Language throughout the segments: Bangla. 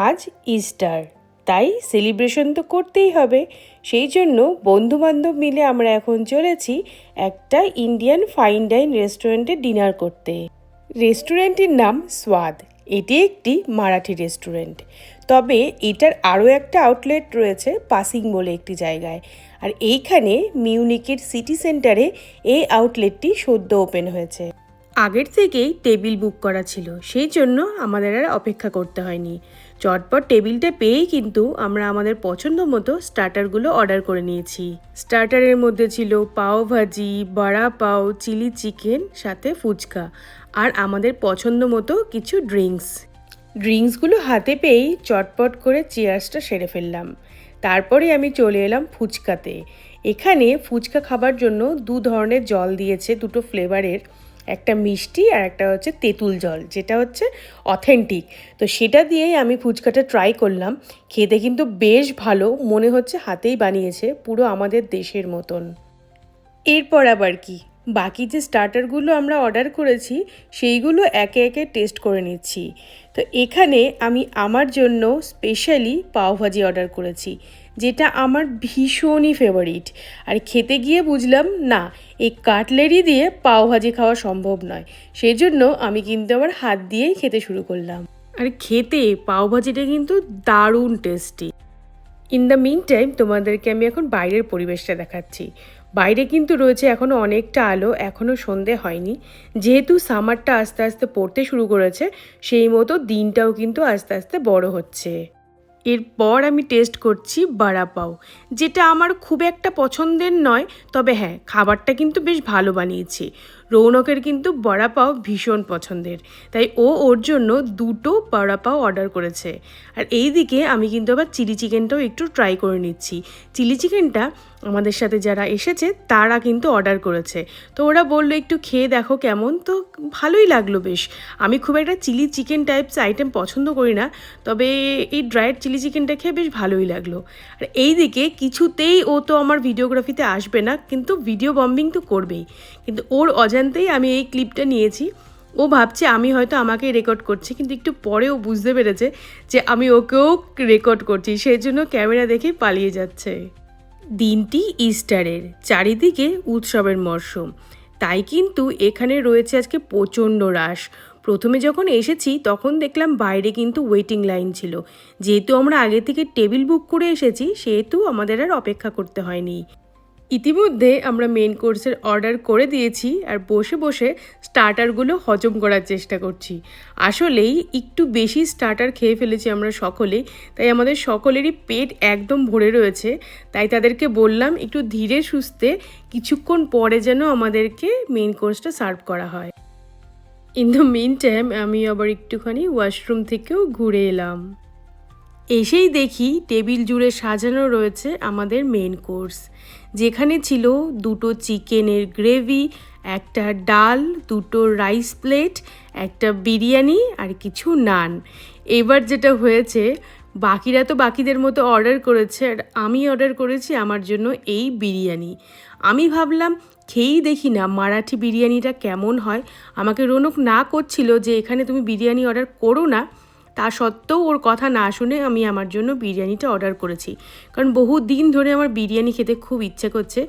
আজ ইস্টার, তাই সেলিব্রেশন তো করতেই হবে। সেই জন্য বন্ধুবান্ধব মিলে আমরা এখন চলেছি একটা ইন্ডিয়ান ফাইন ডাইন রেস্টুরেন্টে ডিনার করতে। রেস্টুরেন্টের নাম স্বাদ। এটি একটি মারাঠি রেস্টুরেন্ট, তবে এটার আরও একটা আউটলেট রয়েছে পাসিং বলে একটি জায়গায়। আর এইখানে মিউনিকের সিটি সেন্টারে এই আউটলেটটি সদ্য ওপেন হয়েছে। আগের থেকেই টেবিল বুক করা ছিল, সেই জন্য আমাদের আর অপেক্ষা করতে হয়নি। চটপট টেবিলটা পেয়েই কিন্তু আমরা আমাদের পছন্দ মতো স্টার্টারগুলো অর্ডার করে নিয়েছি। স্টার্টারের মধ্যে ছিল পাও ভাজি, বড়া পাও, চিলি চিকেন, সাথে ফুচকা আর আমাদের পছন্দ মতো কিছু ড্রিঙ্কসগুলো হাতে পেয়েই চটপট করে চেয়ার্সটা সেরে ফেললাম। তারপরে আমি চলে এলাম ফুচকাতে। এখানে ফুচকা খাবার জন্য দু ধরনের জল দিয়েছে, দুটো ফ্লেভারের, একটা মিষ্টি আর একটা হচ্ছে তেঁতুল জল, যেটা হচ্ছে অথেন্টিক। তো সেটা দিয়েই আমি ফুচকাটা ট্রাই করলাম। খেতে কিন্তু বেশ ভালো, মনে হচ্ছে হাতেই বানিয়েছে, পুরো আমাদের দেশের মতন। এরপর আবার কি, বাকি যে স্টার্টারগুলো আমরা অর্ডার করেছি সেইগুলো একে একে টেস্ট করে নিচ্ছি। তো এখানে আমি আমার জন্য স্পেশালি পাওভাজি অর্ডার করেছি, যেটা আমার ভীষণই ফেভারিট। আর খেতে গিয়ে বুঝলাম না, এই কাটলেরি দিয়ে পাওভাজি খাওয়া সম্ভব নয়। সেই জন্য আমি কিন্তু আমার হাত দিয়েই খেতে শুরু করলাম। আর খেতে পাওভাজিটা কিন্তু দারুণ tasty. In the mean time তোমাদেরকে আমি এখন বাইরের পরিবেশটা দেখাচ্ছি। বাইরে কিন্তু রয়েছে এখনও অনেকটা আলো, এখনও সন্ধে হয়নি। যেহেতু সামারটা আস্তে আস্তে পড়তে শুরু করেছে, সেই মতো দিনটাও কিন্তু আস্তে আস্তে বড় হচ্ছে। এরপর আমি টেস্ট করছি বড়া পাও, যেটা আমার খুব একটা পছন্দের নয়, তবে হ্যাঁ, খাবারটা কিন্তু বেশ ভালো বানিয়েছে। রৌনকের কিন্তু বড়া পাও ভীষণ পছন্দের, তাই ও ওর জন্য দুটো বড়া পাও অর্ডার করেছে। আর এই দিকে আমি কিন্তু আবার চিলি চিকেনটাও একটু ট্রাই করে নিচ্ছি। চিলি চিকেনটা আমাদের সাথে যারা এসেছে তারা কিন্তু অর্ডার করেছে, তো ওরা বললো একটু খেয়ে দেখো কেমন। তো ভালোই লাগলো বেশ। আমি খুব একটা চিলি চিকেন টাইপস আইটেম পছন্দ করি না, তবে এই ড্রাইড চিলি চিকেনটা খেয়ে বেশ ভালোই লাগলো। আর এই দিকে কিছুতেই ও তো আমার ভিডিওগ্রাফিতে আসবে না, কিন্তু ভিডিও বম্বিং তো করবেই। কিন্তু ওর অজান্তেই আমি এই ক্লিপটা নিয়েছি। ও ভাবছে আমি হয়তো আমাকেই রেকর্ড করছি, কিন্তু একটু পরে ও বুঝতে পেরেছে যে আমি ওকেও রেকর্ড করছি, সেই জন্য ক্যামেরা দেখেই পালিয়ে যাচ্ছে। দিনটি ইস্টারের, চারিদিকে উৎসবের মরশুম, তাই কিন্তু এখানে রয়েছে আজকে প্রচণ্ড রাশ। প্রথমে যখন এসেছি তখন দেখলাম বাইরে কিন্তু ওয়েটিং লাইন ছিল। যেহেতু আমরা আগে থেকে টেবিল বুক করে এসেছি, সেহেতু আমাদের আর অপেক্ষা করতে হয়নি। ইতিমধ্যে আমরা মেন কোর্সের অর্ডার করে দিয়েছি আর বসে বসে স্টার্টারগুলো হজম করার চেষ্টা করছি। আসলেই একটু বেশি স্টার্টার খেয়ে ফেলেছি আমরা সকলেই, তাই আমাদের সকলেরই পেট একদম ভরে রয়েছে। তাই তাদেরকে বললাম একটু ধীরে সুস্থে কিছুক্ষণ পরে যেন আমাদেরকে মেন কোর্সটা সার্ভ করা হয়। ইন দ্য মিন টাইম আমি আবার একটুখানি ওয়াশরুম থেকেও ঘুরে এলাম। এসেই দেখি টেবিল জুড়ে সাজানো রয়েছে আমাদের মেন কোর্স, যেখানে ছিল দুটো চিকেনের গ্রেভি, একটা ডাল, দুটো রাইস প্লেট, একটা বিরিয়ানি আর কিছু নান। এবার যেটা হয়েছে, বাকিরা তো বাকিদের মতো অর্ডার করেছে, আর আমি অর্ডার করেছি আমার জন্য এই বিরিয়ানি। আমি ভাবলাম খেয়েই দেখি না মারাঠি বিরিয়ানিটা কেমন হয়। আমাকে রৌনক না করছিল যে এখানে তুমি বিরিয়ানি অর্ডার করো না, তা সত্ত্বেও ওর কথা না শুনে আমি আমার জন্য বিরিয়ানিটা অর্ডার করেছি, কারণ বহু দিন ধরে আমার বিরিয়ানি খেতে খুব ইচ্ছে করছে।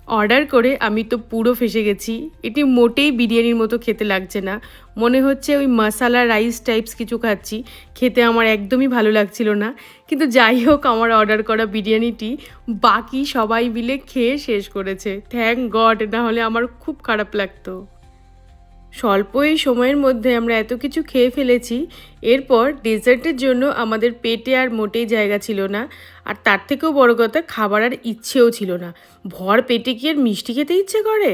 অর্ডার করে আমি তো পুরো ফেঁসে গেছি। এটি মোটেই বিরিয়ানির মতো খেতে লাগছে না, মনে হচ্ছে ওই মশালা রাইস টাইপস কিছু খাচ্ছি। খেতে আমার একদমই ভালো লাগছিল না। কিন্তু যাই হোক, আমার অর্ডার করা বিরিয়ানিটি বাকি সবাই মিলে খেয়ে শেষ করেছে, থ্যাঙ্ক গড, না হলে আমার খুব খারাপ লাগতো। স্বল্প এই সময়ের মধ্যে আমরা এত কিছু খেয়ে ফেলেছি। এরপর ডেজার্টের জন্য আমাদের পেটে আর মোটেই জায়গা ছিল না, আর তার থেকেও বড় কথা, খাবার আর ইচ্ছেও ছিল না। ভর পেটে কি আর মিষ্টি খেতে ইচ্ছে করে?